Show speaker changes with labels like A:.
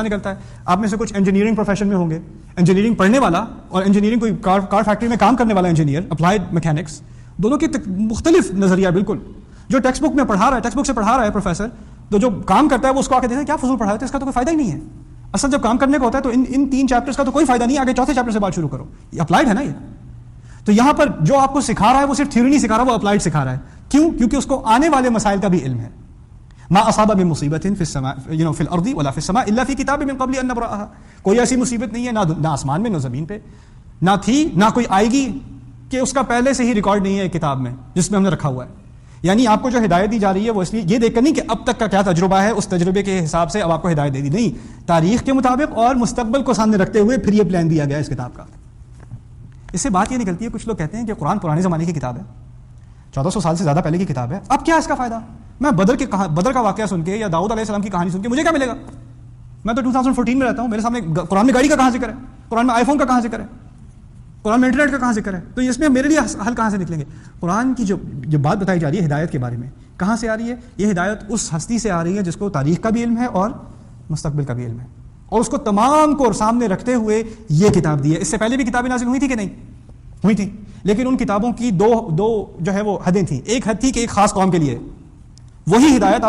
A: نکلتا ہے. آپ میں سے کچھ انجینئرنگ پروفیشن میں ہوں گے, انجینئرنگ پڑھنے والا اور انجینئرنگ کوئی کار فیکٹری میں کام کرنے والا انجینئر, اپلائیڈ میکینکس, دونوں کی مختلف نظریہ بالکل. جو ٹیکسٹ بک میں پڑھا رہا ہے, ٹیکسٹ بک سے پڑھا رہا ہے پروفیسر, تو جو کام کرتا ہے وہ اس کو آ کے دیکھتے ہیں کیا فضول پڑھا ہے, تو اس کا تو کوئی فائدہ ہی نہیں ہے. اصل جب کام کرنے کا ہوتا ہے تو ان 3 چیپٹرز کا تو کوئی فائدہ نہیں, آگے چوتھے چیپٹر سے بات شروع کرو. یہ اپلائیڈ ہے نا. یہ تو یہاں پر جو آپ کو سکھا رہا ہے وہ صرف تھیوری نہیں سکھا رہا, وہ اپلائیڈ سکھا رہا ہے. کیوں؟ کیونکہ اس کو آنے والے مسائل کا بھی علم ہے. ما اصاب من مصیبت فی السماء فی الارض ولا فی السماء الا فی کتاب من قبل ان نبرأها. کوئی ایسی مصیبت نہیں ہے نہ آسمان میں نہ زمین پہ, نہ تھی نہ کوئی آئے گی, کہ اس کا پہلے سے ہی ریکارڈ نہیں ہے کتاب میں جس میں ہم نے رکھا ہوا ہے. یعنی آپ کو جو ہدایت دی جا رہی ہے وہ اس لیے یہ دیکھ کر نہیں کہ اب تک کا کیا تجربہ ہے, اس تجربے کے حساب سے اب آپ کو ہدایت دے دی, نہیں, تاریخ کے مطابق اور مستقبل کو سامنے رکھتے ہوئے پھر یہ پلان دیا گیا اس کتاب کا. اس سے بات یہ نکلتی ہے, کچھ لوگ کہتے ہیں کہ قرآن پرانے زمانے کی کتاب ہے, 1400 سال سے زیادہ پہلے کی کتاب ہے, اب کیا اس کا فائدہ؟ میں بدر کا واقعہ سن کے یا داؤد علیہ السلام کی کہانی سن کے مجھے کیا ملے گا؟ میں تو 2014 میں رہتا ہوں, میرے سامنے قرآن میں گاڑی کا کہاں ذکر ہے, قرآن میں آئی فون کا کہاں ذکر ہے, قرآن میں انٹرنیٹ کا کہاں ذکر ہے, تو اس میں میرے لیے حل کہاں سے نکلیں گے؟ قرآن کی جو بات بتائی جا رہی ہے ہدایت کے بارے میں, کہاں سے آ رہی ہے؟ یہ ہدایت اس ہستی سے آ رہی ہے جس کو تاریخ کا بھی علم ہے اور مستقبل کا بھی علم ہے, اور اس کو تمام کو سامنے رکھتے ہوئے یہ کتاب دی ہے. اس سے پہلے بھی کتابیں نازل ہوئی تھی کہ نہیں ہوئی تھی, لیکن ان کتابوں کی دو جو ہے وہ حدیں تھیں. ایک حد تھی کہ ایک خاص قوم کے لیے, وہی ہدایت